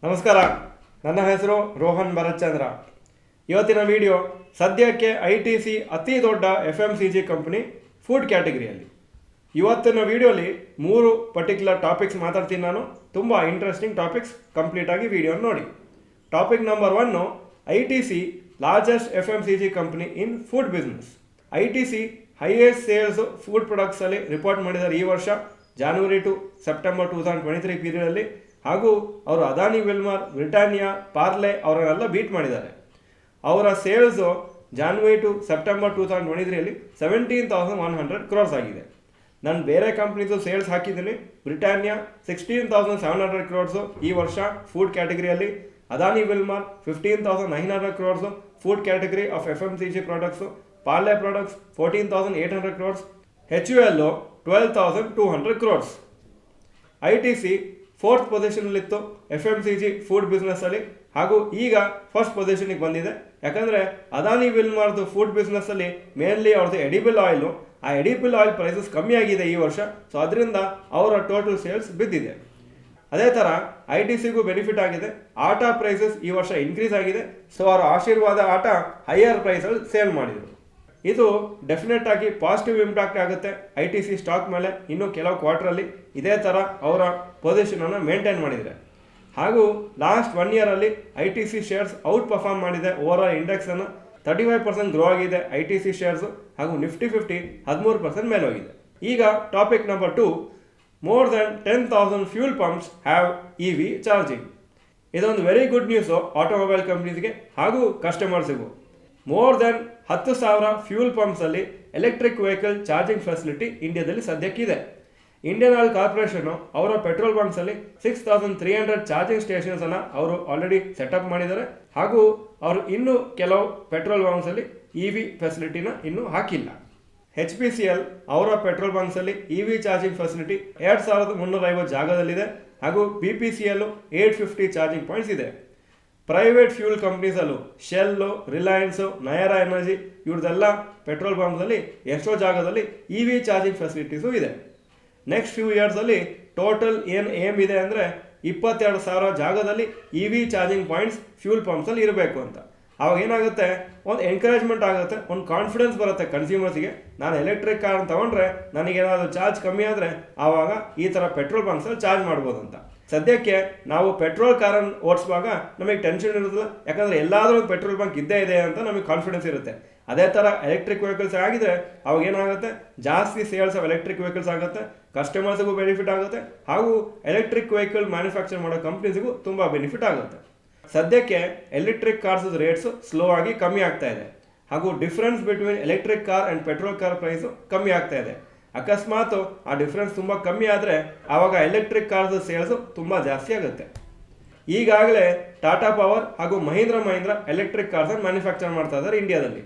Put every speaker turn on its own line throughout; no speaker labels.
ನಮಸ್ಕಾರ, ನನ್ನ ಹೆಸರು ರೋಹನ್ ಭರತ್ ಚಂದ್ರ. ಇವತ್ತಿನ ವಿಡಿಯೋ ಸದ್ಯಕ್ಕೆ ITC ಅತಿ ದೊಡ್ಡ FMCG ಕಂಪನಿ ಫುಡ್ ಕ್ಯಾಟಗರಿಯಲ್ಲಿ. ಇವತ್ತಿನ ವಿಡಿಯೋಲಿ 3 ಪರ್ಟಿಕ್ಯುಲರ್ ಟಾಪಿಕ್ಸ್ ಮಾತಾಡ್ತೀನಿ ನಾನು. ತುಂಬ ಇಂಟ್ರೆಸ್ಟಿಂಗ್ ಟಾಪಿಕ್ಸ್, ಕಂಪ್ಲೀಟಾಗಿ ವಿಡಿಯೋ ನೋಡಿ. Topic number 1, ITC largest FMCG company in food business. ITC highest sales food ಪ್ರಾಡಕ್ಟ್ಸಲ್ಲಿ ರಿಪೋರ್ಟ್ ಮಾಡಿದ್ದಾರೆ ಈ ವರ್ಷ ಜಾನ್ವರಿ ಟು ಸೆಪ್ಟೆಂಬರ್ 2023 ಪೀರಿಯಡಲ್ಲಿ. ಹಾಗೂ ಅವರು ಅದಾನಿ, ವಿಲ್ಮರ್, ಬ್ರಿಟಾನಿಯಾ, ಪಾರ್ಲೆ ಅವರನ್ನೆಲ್ಲ ಬೀಟ್ ಮಾಡಿದ್ದಾರೆ. ಅವರ sales January to September 2023 17,100 crores ಆಗಿದೆ. ನಾನು ಬೇರೆ ಕಂಪ್ನೀಸು ಸೇಲ್ಸ್ ಹಾಕಿದ್ದೀನಿ. ಬ್ರಿಟಾನಿಯಾ 16,700 crores ಈ ವರ್ಷ ಫುಡ್ ಕ್ಯಾಟಗರಿಯಲ್ಲಿ. Adani, Wilmar 15,900 crores food category of FMCG products. Parle products 14,800 crores. HUL 12,200 crores. ITC 4th ಪೊಸಿಷನಲ್ಲಿತ್ತು FMCG ಫುಡ್ ಬಿಸ್ನೆಸ್ಸಲ್ಲಿ, ಹಾಗೂ ಈಗ ಫಸ್ಟ್ ಪೊಸಿಷನಿಗೆ ಬಂದಿದೆ. ಯಾಕಂದರೆ ಅದಾನಿ, ವಿಲ್ಮಾರ್ದು ಫುಡ್ ಬಿಸ್ನೆಸ್ಸಲ್ಲಿ ಮೇನ್ಲಿ ಅವ್ರದ್ದು ಎಡಿಬಲ್ ಆಯಿಲು, ಆ ಎಡಿಬಲ್ ಆಯಿಲ್ ಪ್ರೈಸಸ್ ಕಮ್ಮಿ ಆಗಿದೆ ಈ ವರ್ಷ. ಸೊ ಅದರಿಂದ ಅವರ ಟೋಟಲ್ ಸೇಲ್ಸ್ ಬಿದ್ದಿದೆ. ಅದೇ ಥರ ITCಗೂ ಬೆನಿಫಿಟ್ ಆಗಿದೆ. ಆಟ ಪ್ರೈಸಸ್ ಈ ವರ್ಷ ಇನ್ಕ್ರೀಸ್ ಆಗಿದೆ. ಸೊ ಅವರ ಆಶೀರ್ವಾದ ಆಟ ಹೈಯರ್ ಪ್ರೈಸಲ್ಲಿ ಸೇಲ್ ಮಾಡಿದರು. ಇದು ಡೆಫಿನೆಟ್ ಆಗಿ ಪಾಸಿಟಿವ್ ಇಂಪ್ಯಾಕ್ಟ್ ಆಗುತ್ತೆ ITC ಸ್ಟಾಕ್ ಮೇಲೆ. ಇನ್ನು ಕೆಲವು ಕ್ವಾರ್ಟರಲ್ಲಿ ಇದೇ ಥರ ಅವರ ಪೊಸಿಷನನ್ನು ಮೇಂಟೈನ್ ಮಾಡಿದರೆ. ಹಾಗೂ ಲಾಸ್ಟ್ 1 ಇಯರಲ್ಲಿ ITC ಶೇರ್ಸ್ ಔಟ್ ಪರ್ಫಾರ್ಮ್ ಮಾಡಿದೆ. ಓವರ್ ಆಲ್ ಇಂಡೆಕ್ಸನ್ನು 35% ಗ್ರೋ ಆಗಿದೆ ITC ಶೇರ್ಸು. ಹಾಗೂ ನಿಫ್ಟಿ 50 13% ಮೇಲೆ ಹೋಗಿದೆ. ಈಗ topic number 2, more than 10,000 fuel pumps have EV charging. ಇದೊಂದು ವೆರಿ ಗುಡ್ ನ್ಯೂಸು ಆಟೋಮೊಬೈಲ್ ಕಂಪ್ನೀಸ್ಗೆ ಹಾಗೂ ಕಸ್ಟಮರ್ಸಿಗೂ. ಮೋರ್ ದೆನ್ 10,000 ಫ್ಯೂಲ್ ಪಂಪ್ಸಲ್ಲಿ ಎಲೆಕ್ಟ್ರಿಕ್ ವೆಹಿಕಲ್ ಚಾರ್ಜಿಂಗ್ ಫೆಸಿಲಿಟಿ ಇಂಡಿಯಾದಲ್ಲಿ ಸದ್ಯಕ್ಕಿದೆ. ಇಂಡಿಯನ್ ಆಯಿಲ್ ಕಾರ್ಪೊರೇಷನು ಅವರ ಪೆಟ್ರೋಲ್ ಬಂಕ್ಸಲ್ಲಿ 6,300 ಚಾರ್ಜಿಂಗ್ ಸ್ಟೇಷನ್ಸನ್ನು ಅವರು ಆಲ್ರೆಡಿ ಸೆಟಪ್ ಮಾಡಿದ್ದಾರೆ. ಹಾಗೂ ಅವರು ಇನ್ನೂ ಕೆಲವು ಪೆಟ್ರೋಲ್ ಬಂಕ್ಸಲ್ಲಿ EV ಫೆಸಿಲಿಟಿನ ಇನ್ನೂ ಹಾಕಿಲ್ಲ. HPCL ಅವರ ಪೆಟ್ರೋಲ್ ಬಂಕ್ಸಲ್ಲಿ EV ಚಾರ್ಜಿಂಗ್ ಫೆಸಿಲಿಟಿ 2,350 ಜಾಗದಲ್ಲಿದೆ. ಹಾಗೂ BPCL 850 ಚಾರ್ಜಿಂಗ್ ಪಾಯಿಂಟ್ಸ್ ಇದೆ. ಪ್ರೈವೇಟ್ ಫ್ಯೂಲ್ ಕಂಪ್ನೀಸಲ್ಲೂ ಶೆಲ್ಲು, ರಿಲಯನ್ಸು, ನಯರಾ ಎನರ್ಜಿ ಇವ್ರದ್ದೆಲ್ಲ ಪೆಟ್ರೋಲ್ ಬಂಕ್ಸಲ್ಲಿ ಎಷ್ಟೋ ಜಾಗದಲ್ಲಿ EV ಚಾರ್ಜಿಂಗ್ ಫೆಸಿಲಿಟೀಸು ಇದೆ. ನೆಕ್ಸ್ಟ್ ಫ್ಯೂ ಇಯರ್ಸಲ್ಲಿ ಟೋಟಲ್ ಏನು ಏಮ್ ಇದೆ ಅಂದರೆ 22,000 ಜಾಗದಲ್ಲಿ EV ಚಾರ್ಜಿಂಗ್ ಪಾಯಿಂಟ್ಸ್ ಫ್ಯೂಲ್ ಪಂಪ್ಸಲ್ಲಿ ಇರಬೇಕು ಅಂತ. ಆವಾಗ ಏನಾಗುತ್ತೆ, ಒಂದು ಎನ್ಕರೇಜ್ಮೆಂಟ್ ಆಗುತ್ತೆ, ಒಂದು ಕಾನ್ಫಿಡೆನ್ಸ್ ಬರುತ್ತೆ ಕನ್ಸ್ಯೂಮರ್ಸಿಗೆ. ನಾನು ಎಲೆಕ್ಟ್ರಿಕ್ ಕಾರ್ ತೊಗೊಂಡ್ರೆ ನನಗೇನಾದರೂ ಚಾರ್ಜ್ ಕಮ್ಮಿ ಆದರೆ ಆವಾಗ ಈ ಥರ ಪೆಟ್ರೋಲ್ ಬಂಕ್ಸಲ್ಲಿ ಚಾರ್ಜ್ ಮಾಡ್ಬೋದು ಅಂತ. ಸದ್ಯಕ್ಕೆ ನಾವು ಪೆಟ್ರೋಲ್ ಕಾರನ್ನು ಓಡಿಸುವಾಗ ನಮಗೆ ಟೆನ್ಷನ್ ಇರೋದಿಲ್ಲ, ಯಾಕಂದರೆ ಎಲ್ಲಾದರೂ ಒಂದು ಪೆಟ್ರೋಲ್ ಬಂಕ್ ಇದ್ದೇ ಇದೆ ಅಂತ ನಮಗೆ ಕಾನ್ಫಿಡೆನ್ಸ್ ಇರುತ್ತೆ. ಅದೇ ಥರ ಎಲೆಕ್ಟ್ರಿಕ್ ವೆಹಿಕಲ್ಸ್ ಆಗಿದ್ರೆ ಅವಾಗ ಏನಾಗುತ್ತೆ, ಜಾಸ್ತಿ ಸೇಲ್ಸ್ ಆಫ್ ಎಲೆಕ್ಟ್ರಿಕ್ ವೆಹಿಕಲ್ಸ್ ಆಗುತ್ತೆ, ಕಸ್ಟಮರ್ಸ್ಗೂ ಬೆನಿಫಿಟ್ ಆಗುತ್ತೆ, ಹಾಗೂ ಎಲೆಕ್ಟ್ರಿಕ್ ವೆಹಿಕಲ್ ಮ್ಯಾನುಫ್ಯಾಕ್ಚರ್ ಮಾಡೋ ಕಂಪ್ನೀಸ್ಗೂ ತುಂಬ ಬೆನಿಫಿಟ್ ಆಗುತ್ತೆ. ಸದ್ಯಕ್ಕೆ ಎಲೆಕ್ಟ್ರಿಕ್ ಕಾರ್ಸ್ ರೇಟ್ಸು ಸ್ಲೋ ಆಗಿ ಕಮ್ಮಿ ಆಗ್ತಾ ಇದೆ. ಹಾಗೂ difference between electric car and petrol car price ಕಮ್ಮಿ ಆಗ್ತಾ ಇದೆ. ಅಕಸ್ಮಾತ್ ಆ ಡಿಫ್ರೆನ್ಸ್ ತುಂಬ ಕಮ್ಮಿ ಆದರೆ ಆವಾಗ ಎಲೆಕ್ಟ್ರಿಕ್ ಕಾರ್ಸ್ ಸೇಲ್ಸು ತುಂಬ ಜಾಸ್ತಿ ಆಗುತ್ತೆ. ಈಗಾಗಲೇ ಟಾಟಾ ಪವರ್ ಹಾಗೂ ಮಹೀಂದ್ರ ಎಲೆಕ್ಟ್ರಿಕ್ ಕಾರ್ಸನ್ನು ಮ್ಯಾನುಫ್ಯಾಕ್ಚರ್ ಮಾಡ್ತಾ ಇದ್ದಾರೆ ಇಂಡಿಯಾದಲ್ಲಿ.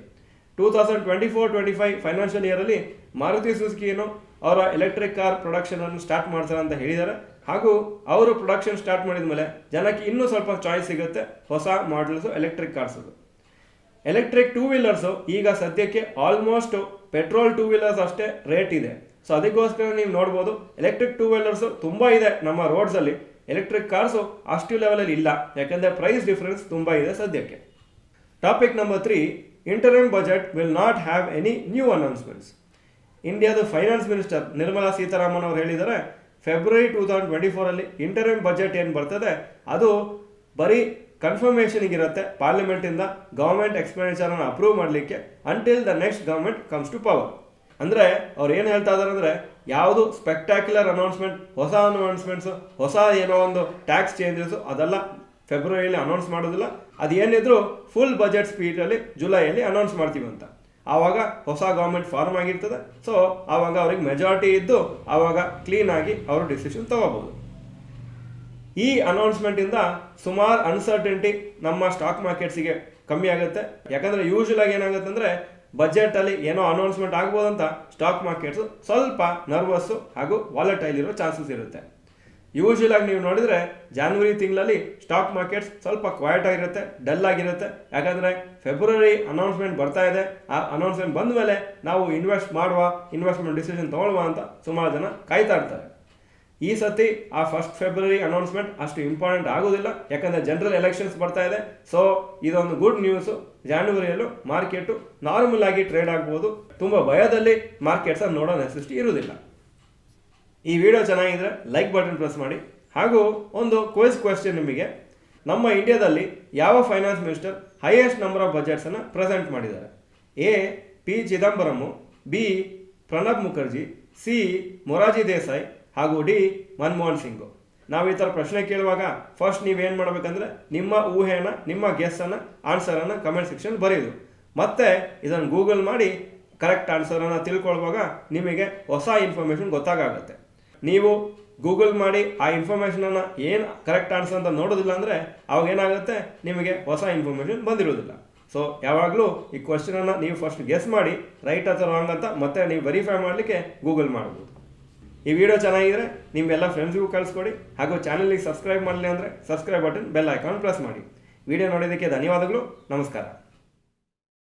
2024-25 ಫೈನಾನ್ಷಿಯಲ್ ಇಯರಲ್ಲಿ ಮಾರುತಿ ಸುಜುಕಿಯನ್ನು ಅವರ ಎಲೆಕ್ಟ್ರಿಕ್ ಕಾರ್ ಪ್ರೊಡಕ್ಷನನ್ನು ಸ್ಟಾರ್ಟ್ ಮಾಡ್ತಾರೆ ಅಂತ ಹೇಳಿದ್ದಾರೆ. ಹಾಗೂ ಅವರು ಪ್ರೊಡಕ್ಷನ್ ಸ್ಟಾರ್ಟ್ ಮಾಡಿದ ಮೇಲೆ ಜನಕ್ಕೆ ಇನ್ನೂ ಸ್ವಲ್ಪ ಚಾಯ್ಸ್ ಸಿಗುತ್ತೆ ಹೊಸ models electric cars. Electric 2 wheelers ಈಗ ಸದ್ಯಕ್ಕೆ ಆಲ್ಮೋಸ್ಟ್ ಪೆಟ್ರೋಲ್ 2 ವೀಲರ್ಸ್ ಅಷ್ಟೇ ರೇಟ್ ಇದೆ. ಸೊ ಅದಕ್ಕೋಸ್ಕರ ನೀವು ನೋಡ್ಬೋದು ಎಲೆಕ್ಟ್ರಿಕ್ 2 ವೀಲರ್ಸು ತುಂಬ ಇದೆ ನಮ್ಮ ರೋಡ್ಸಲ್ಲಿ. ಎಲೆಕ್ಟ್ರಿಕ್ ಕಾರ್ಸು ಅಷ್ಟು ಲೆವೆಲಲ್ಲಿ ಇಲ್ಲ, ಯಾಕಂದರೆ ಪ್ರೈಸ್ ಡಿಫ್ರೆನ್ಸ್ ತುಂಬ ಇದೆ ಸದ್ಯಕ್ಕೆ. Topic number 3, interim budget will not have any new announcements. ಇಂಡಿಯಾದ ಫೈನಾನ್ಸ್ ಮಿನಿಸ್ಟರ್ ನಿರ್ಮಲಾ ಸೀತಾರಾಮನ್ ಅವರು ಹೇಳಿದ್ದಾರೆ, ಫೆಬ್ರವರಿ 2024 ಇಂಟರಿಮ್ ಬಜೆಟ್ ಏನು ಬರ್ತದೆ ಅದು ಬರೀ ಕನ್ಫರ್ಮೇಷನಿಗಿರುತ್ತೆ ಪಾರ್ಲಿಮೆಂಟಿಂದ ಗೌರ್ಮೆಂಟ್ ಎಕ್ಸ್ಪೆಂಡಿಚರನ್ನು ಅಪ್ರೂವ್ ಮಾಡಲಿಕ್ಕೆ until the next government comes to power. ಅಂದರೆ ಅವ್ರು ಏನು ಹೇಳ್ತಾ ಇದ್ದಾರೆ ಅಂದರೆ, ಯಾವುದು ಸ್ಪೆಕ್ಟ್ಯಾಕ್ಯುಲರ್ ಅನೌನ್ಸ್ಮೆಂಟ್, ಹೊಸ ಅನೌನ್ಸ್ಮೆಂಟ್ಸು, ಹೊಸ ಏನೋ ಒಂದು ಟ್ಯಾಕ್ಸ್ ಚೇಂಜಸ್ಸು ಅದೆಲ್ಲ ಫೆಬ್ರವರಿಯಲ್ಲಿ ಅನೌನ್ಸ್ ಮಾಡೋದಿಲ್ಲ. ಅದೇನಿದ್ರು ಫುಲ್ ಬಜೆಟ್ ಸ್ಪೀಡಲ್ಲಿ ಜುಲೈಯಲ್ಲಿ ಅನೌನ್ಸ್ ಮಾಡ್ತೀವಿ ಅಂತ. ಆವಾಗ ಹೊಸ ಗೌರ್ಮೆಂಟ್ ಫಾರ್ಮ್ ಆಗಿರ್ತದೆ. ಸೊ ಆವಾಗ ಅವ್ರಿಗೆ ಮೆಜಾರಿಟಿ ಇದ್ದು ಆವಾಗ ಕ್ಲೀನಾಗಿ ಅವರು ಡಿಸಿಷನ್ ತಗೋಬೋದು. ಈ ಅನೌನ್ಸ್ಮೆಂಟಿಂದ ಸುಮಾರು ಅನ್ಸರ್ಟೆಂಟಿ ನಮ್ಮ ಸ್ಟಾಕ್ ಮಾರ್ಕೆಟ್ಸಿಗೆ ಕಮ್ಮಿ ಆಗುತ್ತೆ. ಯಾಕಂದರೆ ಯೂಶುವಲಾಗಿ ಏನಾಗುತ್ತೆ ಅಂದರೆ ಬಜೆಟಲ್ಲಿ ಏನೋ ಅನೌನ್ಸ್ಮೆಂಟ್ ಆಗ್ಬೋದಂತ ಸ್ಟಾಕ್ ಮಾರ್ಕೆಟ್ಸು ಸ್ವಲ್ಪ ನರ್ವಸ್ಸು ಹಾಗೂ ವಾಲಟೈಲ್ ಇರೋ ಚಾನ್ಸಸ್ ಇರುತ್ತೆ. ಯೂಶುವಲಾಗಿ ನೀವು ನೋಡಿದರೆ ಜಾನ್ವರಿ ತಿಂಗಳಲ್ಲಿ ಸ್ಟಾಕ್ ಮಾರ್ಕೆಟ್ಸ್ ಸ್ವಲ್ಪ ಕ್ವೈಟ್ ಆಗಿರುತ್ತೆ, ಡಲ್ ಆಗಿರುತ್ತೆ. ಯಾಕಂದರೆ ಫೆಬ್ರವರಿ ಅನೌನ್ಸ್ಮೆಂಟ್ ಬರ್ತಾ ಇದೆ. ಆ ಅನೌನ್ಸ್ಮೆಂಟ್ ಬಂದ ಮೇಲೆ ನಾವು ಇನ್ವೆಸ್ಟ್ಮೆಂಟ್ ಡಿಸಿಷನ್ ತೊಗೊಳ್ಳುವ ಅಂತ ಸುಮಾರು ಜನ ಕಾಯ್ತಾ ಇರ್ತಾರೆ. ಈ ಸತಿ ಆ 1 ಫೆಬ್ರವರಿ ಅನೌನ್ಸ್ಮೆಂಟ್ ಅಷ್ಟು ಇಂಪಾರ್ಟೆಂಟ್ ಆಗೋದಿಲ್ಲ, ಯಾಕಂದರೆ ಜನರಲ್ ಎಲೆಕ್ಷನ್ಸ್ ಬರ್ತಾ ಇದೆ. ಸೊ ಇದೊಂದು ಗುಡ್ ನ್ಯೂಸು. ಜಾನ್ವರಿಯಲ್ಲೂ ಮಾರ್ಕೆಟು ನಾರ್ಮಲ್ ಆಗಿ ಟ್ರೇಡ್ ಆಗ್ಬೋದು. ತುಂಬ ಭಯದಲ್ಲಿ ಮಾರ್ಕೆಟ್ಸನ್ನು ನೋಡೋ ನೆಸೆಸಿಟಿ ಇರುವುದಿಲ್ಲ. ಈ ವಿಡಿಯೋ ಚೆನ್ನಾಗಿದ್ರೆ ಲೈಕ್ ಬಟನ್ ಪ್ರೆಸ್ ಮಾಡಿ. ಹಾಗೂ ಒಂದು ಕ್ವೆಶ್ಚನ್ ನಿಮಗೆ, ನಮ್ಮ ಇಂಡಿಯಾದಲ್ಲಿ ಯಾವ finance minister highest number of ಬಜೆಟ್ಸನ್ನು ಪ್ರೆಸೆಂಟ್ ಮಾಡಿದ್ದಾರೆ? A P Chidambaram, B Pranab Mukherjee, C Morarji Desai ಹಾಗೂ ಡಿ ಮನಮೋಹನ್ ಸಿಂಗ್. ನಾವು ಈ ಥರ ಪ್ರಶ್ನೆ ಕೇಳುವಾಗ ಫಸ್ಟ್ ನೀವೇನು ಮಾಡಬೇಕಂದ್ರೆ ನಿಮ್ಮ ಊಹೆನ, ನಿಮ್ಮ ಗೆಸ್ಸನ್ನು, ಆನ್ಸರನ್ನು ಕಮೆಂಟ್ ಸೆಕ್ಷನ್ ಬರೆಯೋದು. ಮತ್ತೆ ಇದನ್ನು ಗೂಗಲ್ ಮಾಡಿ ಕರೆಕ್ಟ್ ಆನ್ಸರನ್ನು ತಿಳ್ಕೊಳ್ಳುವಾಗ ನಿಮಗೆ ಹೊಸ ಇನ್ಫಾರ್ಮೇಷನ್ ಗೊತ್ತಾಗುತ್ತೆ. ನೀವು ಗೂಗಲ್ ಮಾಡಿ ಆ ಇನ್ಫಾರ್ಮೇಷನನ್ನು ಏನು ಕರೆಕ್ಟ್ ಆನ್ಸರ್ ಅಂತ ನೋಡೋದಿಲ್ಲ ಅಂದರೆ ಅವಾಗ ಏನಾಗುತ್ತೆ, ನಿಮಗೆ ಹೊಸ ಇನ್ಫಾರ್ಮೇಷನ್ ಬಂದಿರೋದಿಲ್ಲ. ಸೊ ಯಾವಾಗಲೂ ಈ ಕ್ವಶನನ್ನು ನೀವು ಫಸ್ಟ್ ಗೆಸ್ ಮಾಡಿ ರೈಟ್ ಅಥವಾ ರಾಂಗ್ ಅಂತ ಮತ್ತೆ ನೀವು ವೆರಿಫೈ ಮಾಡಲಿಕ್ಕೆ ಗೂಗಲ್ ಮಾಡ್ಬೋದು. ಈ ವಿಡಿಯೋ ಚೆನ್ನಾಗಿದ್ರೆ ನಿಮ್ಮೆಲ್ಲ ಫ್ರೆಂಡ್ಸ್ಗೂ ಕಳಿಸ್ಕೊಡಿ. ಹಾಗೂ ಚಾನಲ್ಗೆ ಸಬ್ಸ್ಕ್ರೈಬ್ ಮಾಡಲಿ ಅಂದರೆ subscribe button, bell icon press ಮಾಡಿ. ವಿಡಿಯೋ ನೋಡೋದಕ್ಕೆ ಧನ್ಯವಾದಗಳು. ನಮಸ್ಕಾರ.